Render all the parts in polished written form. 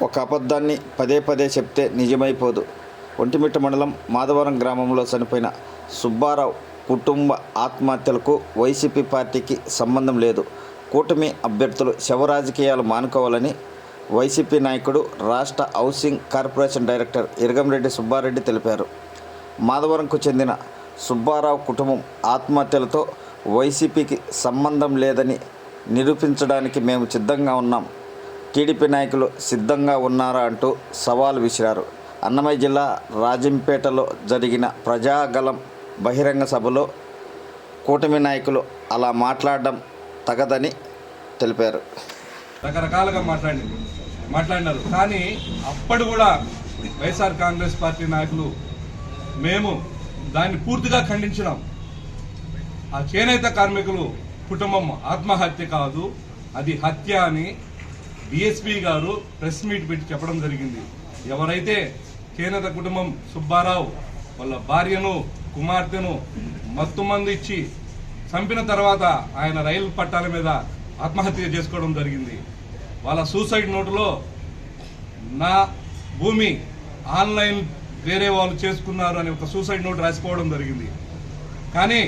ఒక అబద్ధాన్ని పదే పదే చెప్తే నిజమైపోదు. ఒంటిమిట్ట మండలం మాధవరం గ్రామంలో చనిపోయిన సుబ్బారావు కుటుంబ ఆత్మహత్యలకు వైసీపీ పార్టీకి సంబంధం లేదు. కూటమి అభ్యర్థులు శవ రాజకీయాలు మానుకోవాలని వైసీపీ నాయకుడు, రాష్ట్ర housing corporation director Iragamreddy Subbareddy తెలిపారు. మాధవరంకు చెందిన సుబ్బారావు కుటుంబం ఆత్మహత్యలతో వైసీపీకి సంబంధం లేదని నిరూపించడానికి మేము సిద్ధంగా ఉన్నాం. టీడీపీ నాయకులు సిద్ధంగా ఉన్నారా అంటూ సవాల్ విసిరారు. అన్నమయ్య జిల్లా రాజంపేటలో జరిగిన ప్రజాగళం బహిరంగ సభలో కూటమి నాయకులు అలా మాట్లాడడం తగదని తెలిపారు. రకరకాలుగా మాట్లాడినారు. కానీ అప్పుడు కూడా వైఎస్ఆర్ కాంగ్రెస్ పార్టీ నాయకులు మేము దాన్ని పూర్తిగా ఖండించినాం. ఆ చేనేత కార్మికులు కుటుంబం ఆత్మహత్య కాదు, అది హత్య అని డిఎస్పీ గారు ప్రెస్ మీట్ పెట్టి చెప్పడం జరిగింది. ఎవరైతే చేనేత కుటుంబం సుబ్బారావు వాళ్ళ భార్యను, కుమార్తెను మత్తుమందు ఇచ్చి చంపిన తర్వాత ఆయన రైలు పట్టాల మీద ఆత్మహత్య చేసుకోవడం జరిగింది. వాళ్ళ సూసైడ్ నోటులో నా భూమి ఆన్లైన్ వేరే వాళ్ళు చేసుకున్నారు అని ఒక సూసైడ్ నోట్ రాసిపోవడం జరిగింది. కానీ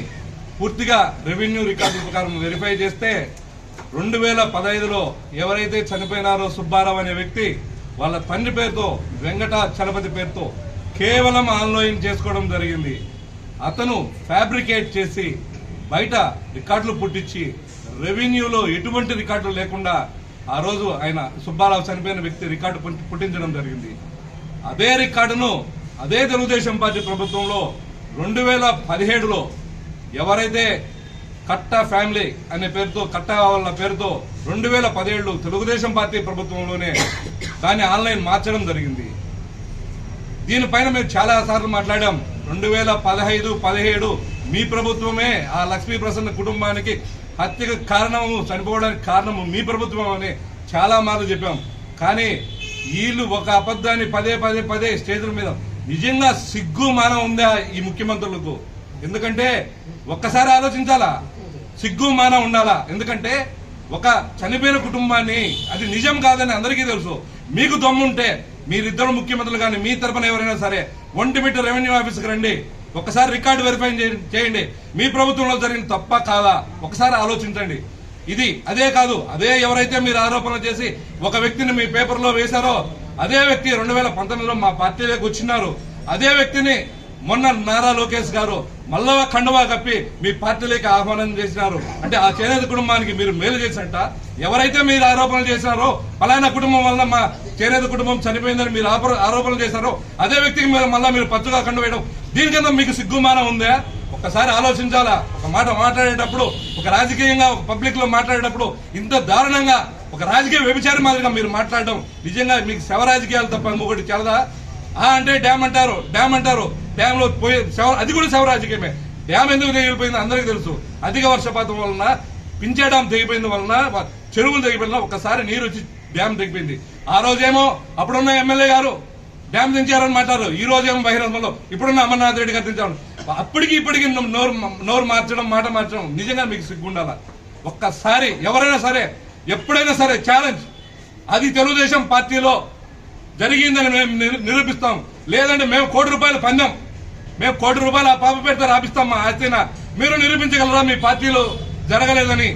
పూర్తిగా రెవెన్యూ రికార్డుల ప్రకారం వెరిఫై చేస్తే 2015లో ఎవరైతే చనిపోయినారో సుబ్బారావు అనే వ్యక్తి వాళ్ళ తండ్రి పేరుతో వెంకట చలపతి పేరుతో కేవలం ఆన్లైన్ చేసుకోవడం జరిగింది. అతను ఫ్యాబ్రికేట్ చేసి బయట రికార్డులు పుట్టించి రెవెన్యూలో ఎటువంటి రికార్డులు లేకుండా ఆ రోజు ఆయన సుబ్బారావు చనిపోయిన వ్యక్తి రికార్డు పుట్టించడం జరిగింది. అదే రికార్డును అదే తెలుగుదేశం పార్టీ ప్రభుత్వంలో 2017లో ఎవరైతే కట్ట ఫ్యామిలీ అనే పేరుతో, కట్ట వాళ్ళ పేరుతో 2017 తెలుగుదేశం పార్టీ ప్రభుత్వంలోనే దాన్ని ఆన్లైన్ మార్చడం జరిగింది. దీనిపైన మేము చాలా సార్లు మాట్లాడాం. 2015-17 మీ ప్రభుత్వమే ఆ లక్ష్మీ ప్రసన్న కుటుంబానికి హత్యకు కారణము, చనిపోవడానికి కారణము మీ ప్రభుత్వం అని చాలా మార్లు చెప్పాం. కానీ వీళ్ళు ఒక అబద్ధాన్ని పదే స్టేజ్ల మీద నిజంగా సిగ్గు మానం ఉందా ఈ ముఖ్యమంత్రులకు? ఎందుకంటే ఒక్కసారి ఆలోచించాలా, సిగ్గు మానం ఉండాలా. ఎందుకంటే ఒక చనిపోయిన కుటుంబాన్ని అది నిజం కాదని అందరికీ తెలుసు. మీకు దమ్ముంటే మీరిద్దరు ముఖ్యమంత్రులు కానీ మీ తరపున ఎవరైనా సరే ఒంటిమిట్ట రెవెన్యూ ఆఫీస్కి రండి, ఒకసారి రికార్డు వెరిఫై చేయండి. మీ ప్రభుత్వంలో జరిగిన తప్ప కాదా ఒకసారి ఆలోచించండి. ఇది అదే కాదు, అదే ఎవరైతే మీరు ఆరోపణలు చేసి ఒక వ్యక్తిని మీ పేపర్లో వేశారో అదే వ్యక్తి 2019లో మా పార్టీలోకి వచ్చినారు. అదే వ్యక్తిని మొన్న నారా లోకేష్ గారు మల్లవ ఖండవా కప్పి మీ పార్టీలోకి ఆహ్వానం చేసినారు. అంటే ఆ చేనేత కుటుంబానికి మీరు మేలు చేసినట్ట. ఎవరైతే మీరు ఆరోపణలు చేసినారో పలానా కుటుంబం వల్ల మా చేనేత కుటుంబం చనిపోయిందని మీరు ఆరోపణలు చేశారో అదే వ్యక్తికి మళ్ళా మీరు పచ్చుగా కండు వేయడం, దీనికన్నా మీకు సిగ్గుమానం ఉందా? ఒక్కసారి ఆలోచించాలా. ఒక మాట మాట్లాడేటప్పుడు, ఒక రాజకీయంగా ఒక పబ్లిక్ లో మాట్లాడేటప్పుడు ఇంత దారుణంగా ఒక రాజకీయ వ్యభిచారి మాదిరిగా మీరు మాట్లాడడం నిజంగా మీకు శవ రాజకీయాలు తప్ప ఇంకొకటి చల్లదా? అంటే డ్యామ్ అంటారు, డ్యామ్ లో పోయి అది కూడా శవ రాజకీయమే. డ్యామ్ ఎందుకు తెగిపోయిందో అందరికీ తెలుసు. అధిక వర్షపాతం వలన పించే డ్యామ్ తెగిపోయిన వలన, చెరువులు తెగిపోయిన ఒకసారి నీరు వచ్చి డ్యామ్ తెగిపోయింది. ఆ రోజేమో అప్పుడున్న ఎమ్మెల్యే గారు డ్యామ్ తెంచారని మాట్లాడారు. ఈ రోజేమో బహిరంగంలో ఇప్పుడున్న అమర్నాథ్ రెడ్డి గారు తెంచారు. ఇప్పటికీ నోరు మార్చడం, మాట మార్చడం నిజంగా మీకు సిగ్గుండాల. ఒక్కసారి ఎవరైనా సరే ఎప్పుడైనా సరే ఛాలెంజ్, అది తెలుగుదేశం పార్టీలో జరిగిందని మేము నిరూపిస్తాం. లేదంటే మేము ₹1 పందెం, మేము ₹1 ఆ పాప పేరుతో రాపిస్తాం మా ఆస్తిన. మీరు నిరూపించగలరా మీ పార్టీలో జరగలేదని?